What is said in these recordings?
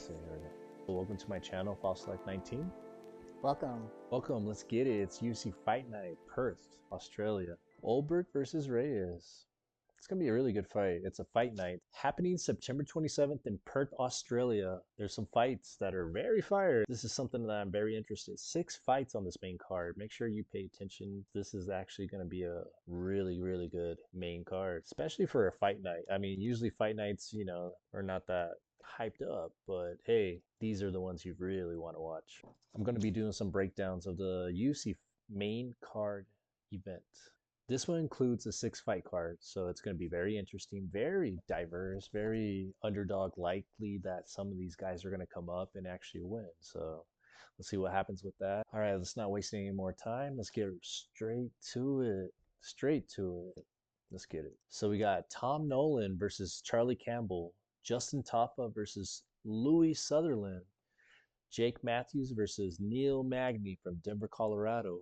see here. Welcome to my channel, False Life 19. Welcome. Welcome, let's get it. It's UFC Fight Night, Perth, Australia. Ulberg versus Reyes. It's going to be a really good fight. It's a fight night happening September 27th in Perth, Australia. There's some fights that are very fire. This is something that I'm very interested in. 6 fights on this main card. Make sure you pay attention. This is actually going to be a really, really good main card, especially for a fight night. I mean, usually fight nights, you know, are not that hyped up, but hey, these are the ones you really want to watch. I'm going to be doing some breakdowns of the UFC main card event. This one includes a 6-fight card, so it's going to be very interesting, very diverse, very underdog likely that some of these guys are going to come up and actually win. So let's see what happens with that. All right, let's not waste any more time. Let's get straight to it. Straight to it. Let's get it. So we got Tom Nolan versus Charlie Campbell, Justin Taffa versus Louis Sutherland, Jake Matthews versus Neil Magny from Denver, Colorado,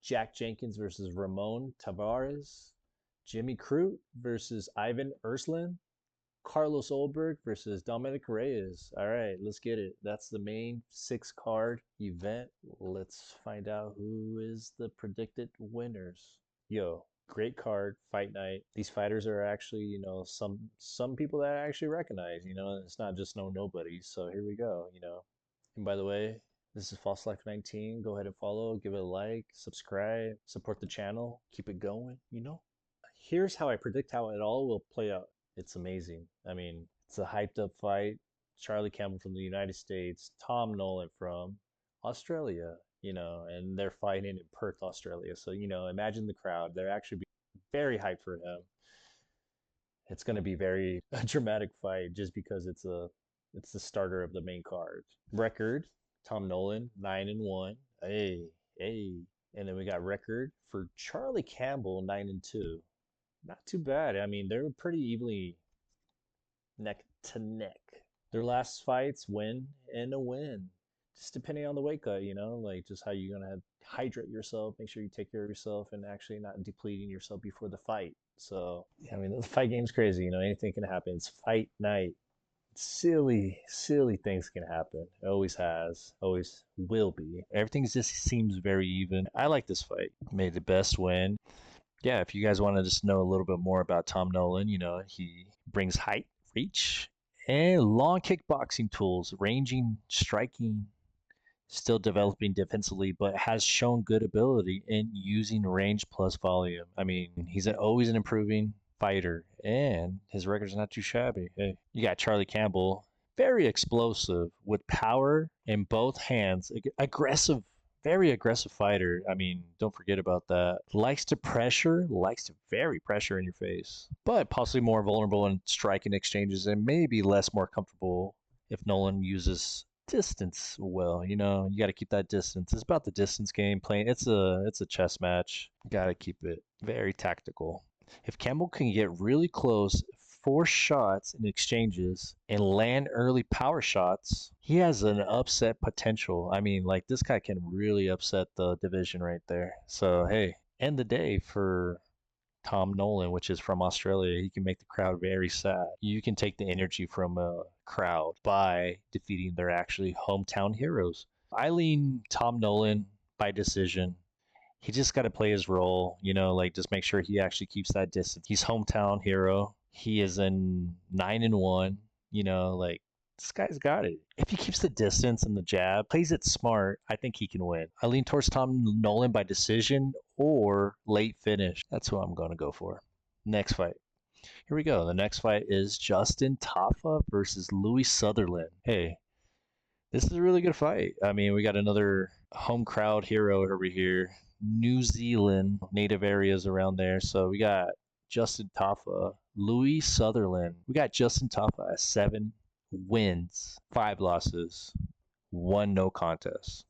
Jack Jenkins versus Ramon Tavares, Jimmy Crute versus Ivan Ersland, Carlos Ulberg versus Dominick Reyes. All right, let's get it. That's the main 6-card event. Let's find out who is the predicted winners. Yo, great card, fight night. These fighters are actually, you know, some people that I actually recognize, you know, it's not just no nobodies. So here we go, you know. And by the way, this is False Life 19. Go ahead and follow, give it a like, subscribe, support the channel, keep it going, you know. Here's how I predict how it all will play out. It's amazing. I mean, it's a hyped up fight. Charlie Campbell from the United States, Tom Nolan from Australia, you know, and they're fighting in Perth, Australia. So, you know, imagine the crowd. They're actually very hyped for him. It's going to be a dramatic fight just because it's the starter of the main card. Record, Tom Nolan, 9-1. Hey. And then we got record for Charlie Campbell, 9-2. Not too bad. I mean, they're pretty evenly neck to neck. Their last fights, win and a win. Just depending on the weight cut, you know, like just how you're going to hydrate yourself, make sure you take care of yourself and actually not depleting yourself before the fight. So, I mean, the fight game's crazy, you know, anything can happen. It's fight night. Silly things can happen. It always has, always will be. Everything just seems very even. I like this fight. May the best win. Yeah, if you guys want to just know a little bit more about Tom Nolan, you know, he brings height, reach, and long kickboxing tools, ranging, striking, still developing defensively, but has shown good ability in using range plus volume. I mean, he's always an improving fighter, and his record's not too shabby. Hey, you got Charlie Campbell, very explosive with power in both hands, aggressive, very aggressive fighter. I mean, don't forget about that. Likes to very pressure in your face, but possibly more vulnerable in striking exchanges and maybe more comfortable if Nolan uses distance well. You know, you got to keep that distance. It's about the distance game playing. It's a chess match. Got to keep it very tactical. If Campbell can get really close, force shots in exchanges, and land early power shots, he has an upset potential. I mean, like, this guy can really upset the division right there. So, hey, end the day for Tom Nolan, which is from Australia. He can make the crowd very sad. You can take the energy from a crowd by defeating their actually hometown heroes. I lean Tom Nolan by decision. He just got to play his role, you know, like just make sure he actually keeps that distance. He's hometown hero. He is in 9-1, you know, like this guy's got it. If he keeps the distance and the jab, plays it smart, I think he can win. I lean towards Tom Nolan by decision or late finish. That's who I'm going to go for. Next fight. Here we go. The next fight is Justin Taffa versus Louis Sutherland. Hey, this is a really good fight. I mean, we got another home crowd hero over here. New Zealand, native areas around there. So we got Justin Taffa, Louis Sutherland. We got Justin Taffa at 7 wins, 5 losses, 1 no contest.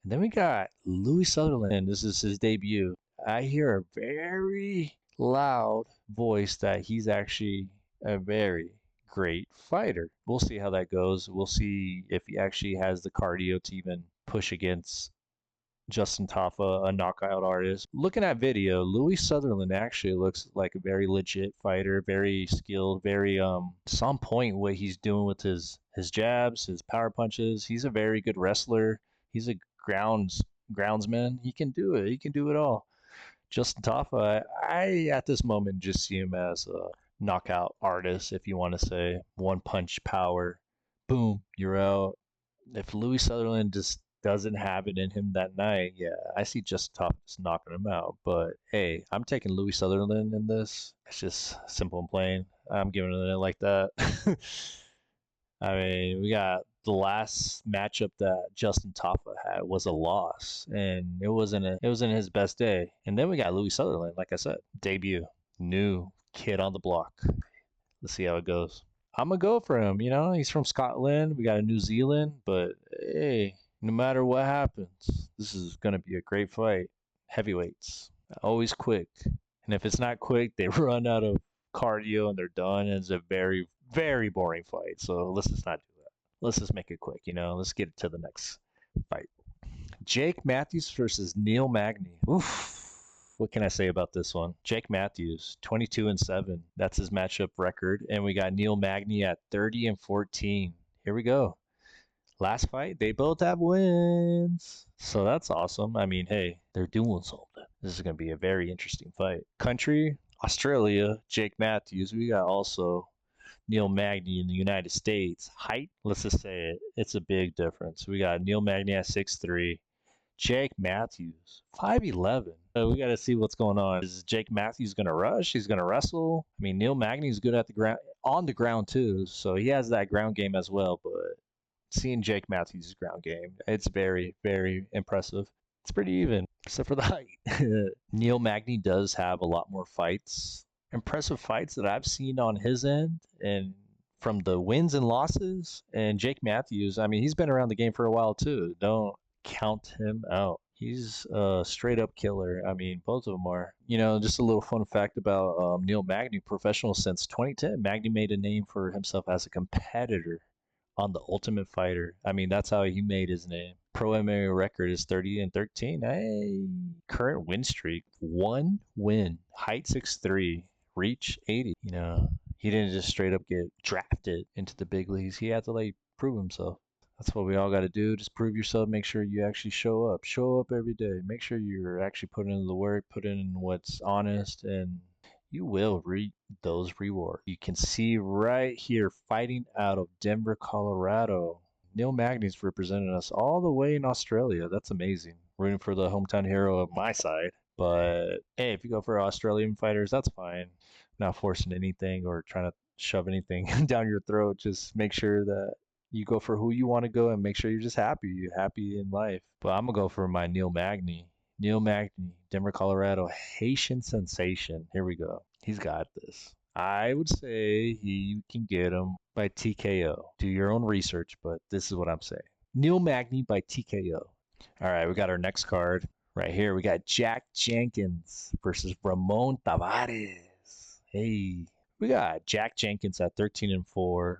And then we got Louis Sutherland. This is his debut. I hear a very loud voice that he's actually a very great fighter. We'll see how that goes. We'll see if he actually has the cardio to even push against Justin Taffa, a knockout artist. Looking at video, Louis Sutherland actually looks like a very legit fighter, very skilled, very on point what he's doing with his jabs, his power punches. He's a very good wrestler. He's a groundsman. He can do it. He can do it all. Justin Taffa, I at this moment just see him as a knockout artist, if you want to say one punch power. Boom, you're out. If Louis Sutherland just doesn't have it in him that night, yeah, I see Justin Taffa just knocking him out. But hey, I'm taking Louis Sutherland in this. It's just simple and plain. I'm giving it like that. I mean, we got the last matchup that Justin Taffa had was a loss, and it wasn't his best day. And then we got Louis Sutherland, like I said, debut, new kid on the block. Let's see how it goes. I'm gonna go for him. You know, he's from Scotland. We got a New Zealand, but hey, no matter what happens, this is gonna be a great fight. Heavyweights, always quick, and if it's not quick, they run out of cardio and they're done. And it's a very, very boring fight. So let's just not do that. Let's just make it quick. You know, let's get to the next fight. Jake Matthews versus Neil Magny. Oof. What can I say about this one? Jake Matthews, 22-7. That's his matchup record. And we got Neil Magny at 30-14. Here we go. Last fight, they both have wins. So that's awesome. I mean, hey, they're doing something. This is going to be a very interesting fight. Country, Australia, Jake Matthews. We got also Neil Magny in the United States. Height, let's just say it. It's a big difference. We got Neil Magny at 6'3". Jake Matthews, 5'11". We got to see what's going on. Is Jake Matthews going to rush? He's going to wrestle. I mean, Neil Magny's good at the ground, on the ground too, so he has that ground game as well. But seeing Jake Matthews' ground game, it's very, very impressive. It's pretty even, except for the height. Neil Magny does have a lot more fights, impressive fights that I've seen on his end, and from the wins and losses. And Jake Matthews, I mean, he's been around the game for a while too. Don't count him out. He's a straight up killer. I mean, both of them are. You know, just a little fun fact about Neil Magny, professional since 2010. Magny made a name for himself as a competitor on The Ultimate Fighter. I mean, that's how he made his name. Pro MMA record is 30-13. Hey, current win streak, 1 win. Height 6'3", reach 80. You know, he didn't just straight up get drafted into the big leagues. He had to like prove himself. That's what we all got to do. Just prove yourself. Make sure you actually show up. Show up every day. Make sure you're actually putting in the work, put in what's honest, and you will reap those rewards. You can see right here, fighting out of Denver, Colorado. Neil Magny's representing us all the way in Australia. That's amazing. Rooting for the hometown hero of my side. But hey, if you go for Australian fighters, that's fine. Not forcing anything or trying to shove anything down your throat. Just make sure that you go for who you want to go and make sure you're just happy. You're happy in life. But I'm going to go for my Neil Magny. Neil Magny, Denver, Colorado, Haitian sensation. Here we go. He's got this. I would say you can get him by TKO. Do your own research, but this is what I'm saying. Neil Magny by TKO. All right, we got our next card right here. We got Jack Jenkins versus Ramon Tavares. Hey, we got Jack Jenkins at 13-4.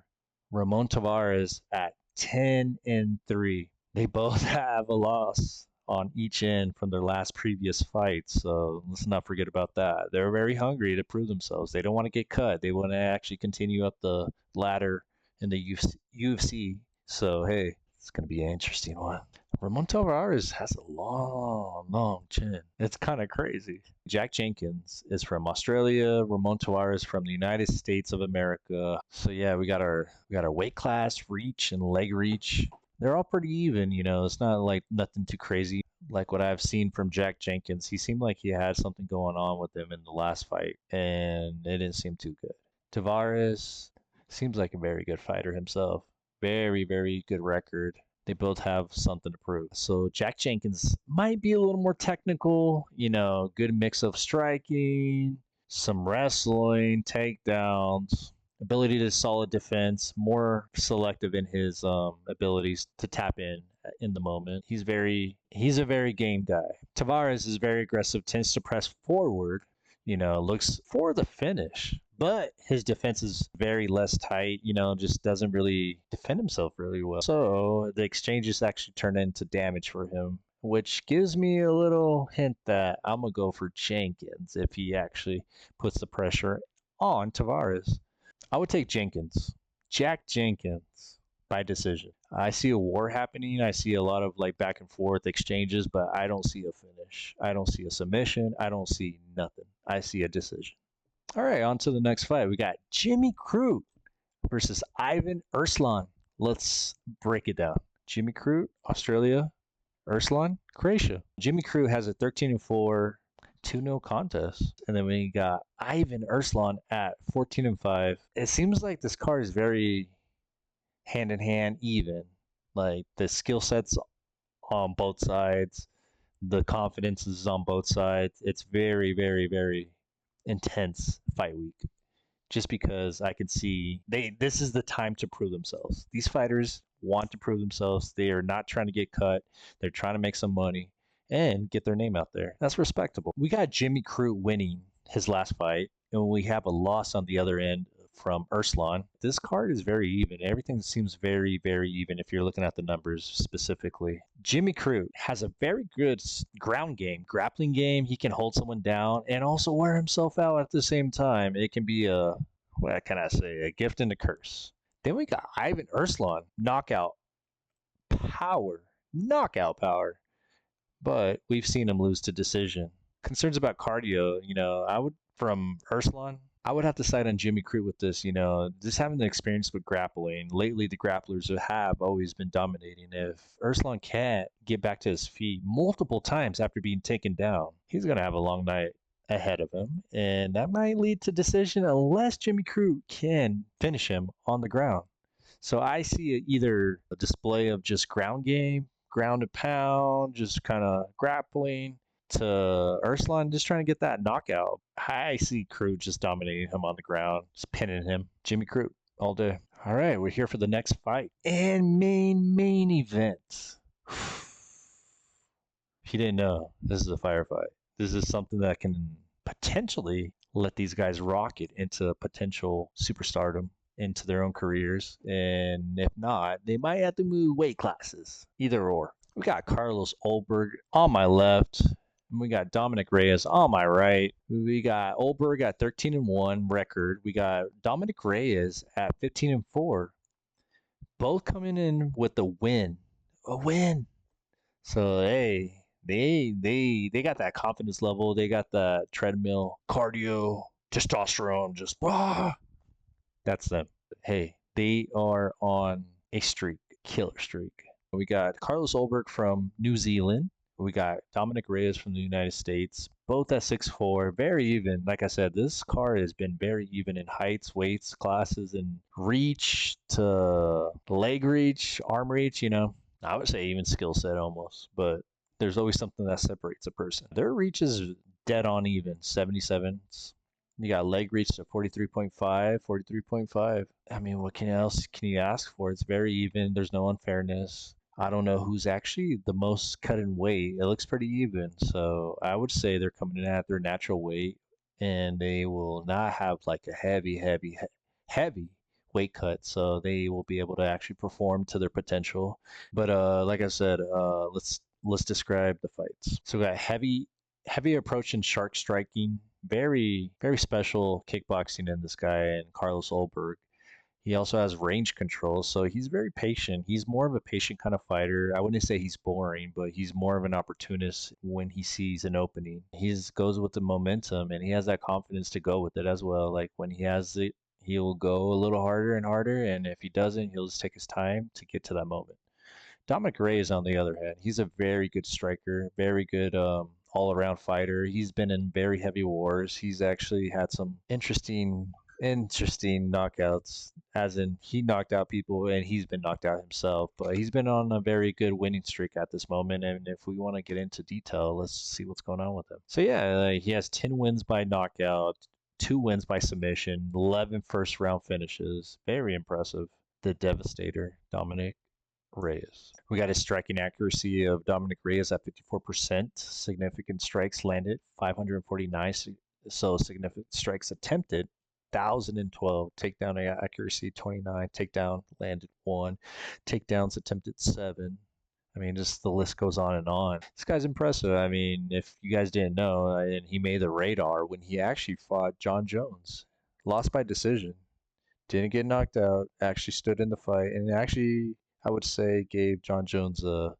Ramon Tavares at 10-3. They both have a loss on each end from their last previous fights, so let's not forget about that. They're very hungry to prove themselves. They don't want to get cut. They want to actually continue up the ladder in the UFC. So hey, it's gonna be an interesting one. Ramon Tavares has a long, long chin. It's kind of crazy. Jack Jenkins is from Australia. Ramon Tavares from the United States of America. So yeah, we got our weight class, reach, and leg reach. They're all pretty even, you know. It's not like nothing too crazy. Like what I've seen from Jack Jenkins, he seemed like he had something going on with him in the last fight, and it didn't seem too good. Tavares seems like a very good fighter himself. Very, very good record. They both have something to prove. So Jack Jenkins might be a little more technical, you know, good mix of striking, some wrestling, takedowns, ability to solid defense, more selective in his abilities to tap in the moment. He's a very game guy. Tavares is very aggressive, tends to press forward, you know, looks for the finish. But his defense is very less tight, you know, just doesn't really defend himself really well. So the exchanges actually turn into damage for him which gives me a little hint that I'm going to go for Jenkins if he actually puts the pressure on Tavares. I would take Jenkins. Jack Jenkins by decision. I see a war happening. I see a lot of like back and forth exchanges, but I don't see a finish. I don't see a submission. I don't see nothing. I see a decision. All right, on to the next fight. We got Jimmy Crute versus Ivan Erslan. Let's break it down. Jimmy Crute, Australia. Erslan, Croatia. Jimmy Crute has a 13-4 2-0 contest. And then we got Ivan Erslan at 14-5. It seems like this card is very hand in hand, even. Like the skill sets on both sides, the confidence is on both sides. It's very, very, very intense fight week. Just because I can see this is the time to prove themselves. These fighters want to prove themselves. They are not trying to get cut. They're trying to make some money and get their name out there. That's respectable. We got Jimmy Crute winning his last fight, and we have a loss on the other end from Erslan. This card is very even. Everything seems very, very even if you're looking at the numbers specifically. Jimmy Crute has a very good ground game, grappling game. He can hold someone down and also wear himself out at the same time. It can be what can I say, a gift and a curse. Then we got Ivan Erslan, knockout power. But we've seen him lose to decision. Concerns about cardio, from Erslan, I would have to side on Jimmy Crute with this, just having the experience with grappling. Lately, the grapplers have always been dominating. If Erslan can't get back to his feet multiple times after being taken down, he's going to have a long night ahead of him. And that might lead to decision unless Jimmy Crute can finish him on the ground. So I see either a display of just ground game, ground and pound, just kind of grappling, to Erslan just trying to get that knockout. I see Crute just dominating him on the ground, just pinning him. Jimmy Crute all day. All right, we're here for the next fight. And main event. If you didn't know, this is a firefight. This is something that can potentially let these guys rocket into potential superstardom, into their own careers. And if not, they might have to move weight classes. Either or. We got Carlos Ulberg on my left. We got Dominick Reyes on my right. We got Ulberg at 13-1 record. We got Dominick Reyes at 15-4. Both coming in with a win. A win. So hey, they got that confidence level. They got the treadmill, cardio, testosterone, just that's them. Hey, they are on a streak, killer streak. We got Carlos Ulberg from New Zealand. We got Dominick Reyes from the United States, both at 6'4", very even. Like I said, this card has been very even in heights, weights, classes, and reach to leg reach, arm reach, I would say even skill set almost, but there's always something that separates a person. Their reach is dead on even, 77s. You got leg reach to 43.5, 43.5. I mean, what else can you ask for? It's very even. There's no unfairness. I don't know who's actually the most cut in weight. It looks pretty even. So I would say they're coming in at their natural weight, and they will not have like a heavy weight cut. So they will be able to actually perform to their potential. But like I said, let's describe the fights. So we got heavy approach and shark striking. Very, very special kickboxing in this guy, and Carlos Ulberg. He also has range control, so he's very patient. He's more of a patient kind of fighter. I wouldn't say he's boring, but he's more of an opportunist when he sees an opening. He goes with the momentum, and he has that confidence to go with it as well. Like when he has it, he'll go a little harder and harder, and if he doesn't, he'll just take his time to get to that moment. Dominick Reyes, on the other hand, he's a very good striker, very good all-around fighter. He's been in very heavy wars. He's actually had some interesting knockouts, as in he knocked out people and he's been knocked out himself, but he's been on a very good winning streak at this moment. And if we want to get into detail, let's see what's going on with him. So yeah, he has 10 wins by knockout, 2 wins by submission, 11 first round finishes. Very impressive. The Devastator, Dominick Reyes. We got his striking accuracy of Dominick Reyes at 54%. Significant strikes landed 549. So significant strikes attempted 1,012. Takedown accuracy 29. Takedown landed 1. Takedowns attempted 7. I mean, just the list goes on and on. This guy's impressive. I mean, if you guys didn't know, and he made the radar when he actually fought John Jones, lost by decision, didn't get knocked out, actually stood in the fight, and actually, I would say, gave John Jones a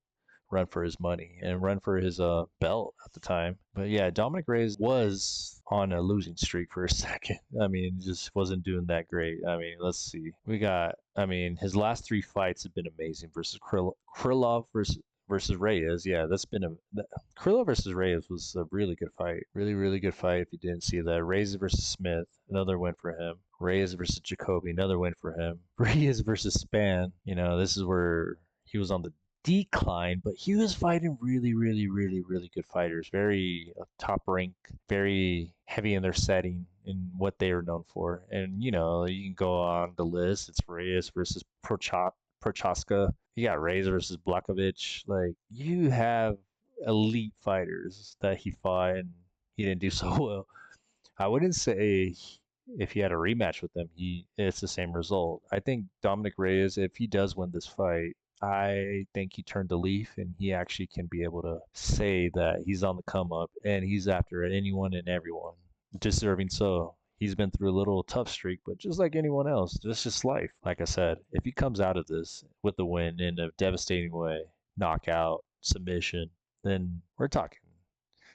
run for his money and run for his belt at the time. But yeah, Dominick Reyes was on a losing streak for a second. I mean, just wasn't doing that great. I mean, let's see. I mean, his last 3 fights have been amazing versus Krylov versus Reyes. Yeah, that's been Krylov versus Reyes was a really good fight. Really, really good fight. If you didn't see that, Reyes versus Smith, another win for him. Reyes versus Jacoby, another win for him. Reyes versus Span. You know, this is where he was on the decline, but he was fighting really, really, really, really good fighters. Very top rank, very heavy in their setting and what they are known for. And you know, you can go on the list. It's Reyes versus Prochaska. You got Reyes versus Blachowicz. Like you have elite fighters that he fought, and he didn't do so well. I wouldn't say if he had a rematch with them, it's the same result. I think Dominick Reyes, if he does win this fight, I think he turned the leaf and he actually can be able to say that he's on the come up and he's after anyone and everyone. Deserving so. He's been through a little tough streak, but just like anyone else, that's just life. Like I said, if he comes out of this with the win in a devastating way, knockout, submission, then we're talking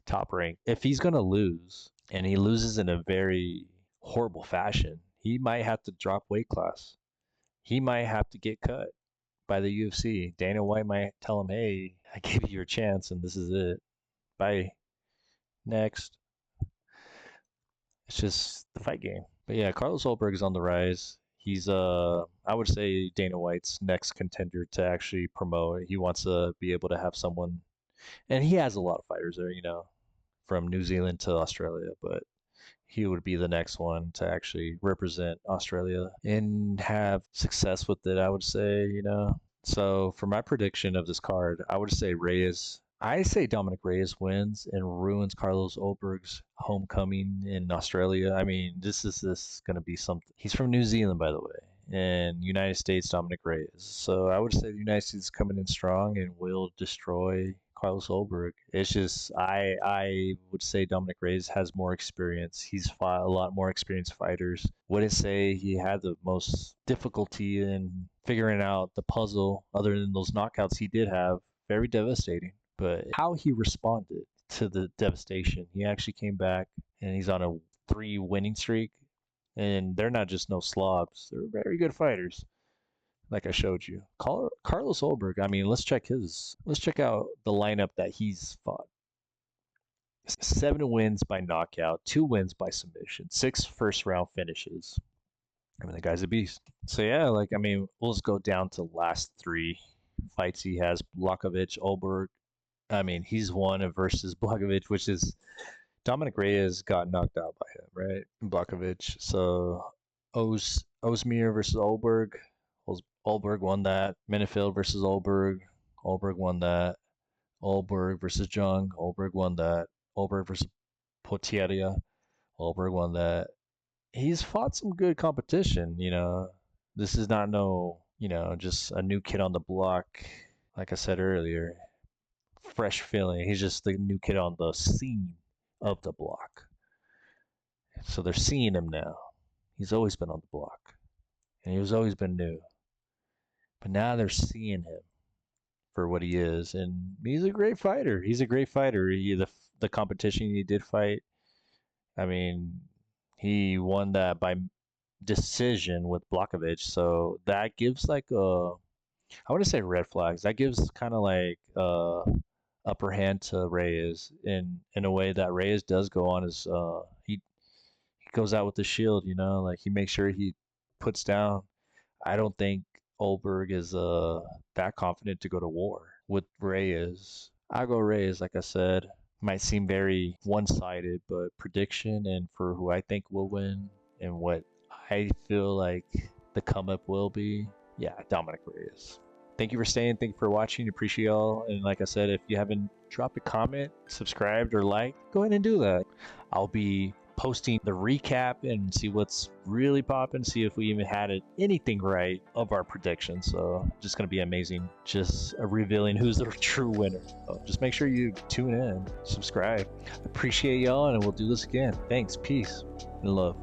top rank. If he's going to lose and he loses in a very horrible fashion, he might have to drop weight class. He might have to get cut by the UFC. Dana White might tell him, hey, I gave you your chance and this is it. Bye. Next. It's just the fight game. But yeah, Carlos Ulberg is on the rise. He's I would say Dana White's next contender to actually promote. He wants to be able to have someone, and he has a lot of fighters there, you know, from New Zealand to Australia, but he would be the next one to actually represent Australia and have success with it, I would say, you know. So for my prediction of this card, I would say Reyes. I say Dominick Reyes wins and ruins Carlos Ulberg's homecoming in Australia. I mean, this going to be something. He's from New Zealand, by the way, and United States Dominick Reyes. So I would say the United States is coming in strong and will destroy Carlos Ulberg. It's just I would say Dominick Reyes has more experience. He's fought a lot more experienced fighters. Wouldn't say he had the most difficulty in figuring out the puzzle other than those knockouts he did have. Very devastating. But how he responded to the devastation, he actually came back and he's on a 3 winning streak. And they're not just no slobs. They're very good fighters like I showed you. Carlos Ulberg, I mean, let's check out the lineup that he's fought. 7 wins by knockout, 2 wins by submission, 6 first round finishes. I mean, the guy's a beast. So yeah, like I mean, we'll just go down to the last 3 fights he has. Blachowicz, Ulberg. I mean, he's won versus Blachowicz, which is Dominick Reyes got knocked out by him, right? Blachowicz. So Osmir versus Ulberg. Ulberg won that. Minifield versus Ulberg. Ulberg won that. Ulberg versus Jung. Ulberg won that. Ulberg versus Potieria. Ulberg won that. He's fought some good competition, you know. This is not no, you know, just a new kid on the block. Like I said earlier, fresh feeling. He's just the new kid on the scene of the block. So they're seeing him now. He's always been on the block. And he's always been new. But now they're seeing him for what he is. And he's a great fighter. He's a great fighter. The competition he did fight, I mean, he won that by decision with Blachowicz. So that gives like I wouldn't say red flags. That gives kind of like upper hand to Reyes in a way that Reyes does go on his he goes out with the shield, you know, like he makes sure he puts down. I don't think Ulberg is that confident to go to war with Reyes. I go Reyes, like I said. Might seem very one-sided, but prediction and for who I think will win and what I feel like the come up will be, yeah, Dominick Reyes. Thank you for staying. Thank you for watching. Appreciate y'all. And like I said, if you haven't dropped a comment, subscribed, or liked, go ahead and do that. I'll be posting the recap and see what's really popping, see if we even had anything right of our predictions. So just going to be amazing, just revealing who's the true winner. So just make sure you tune in, subscribe. Appreciate y'all, and we'll do this again. Thanks, peace, and love.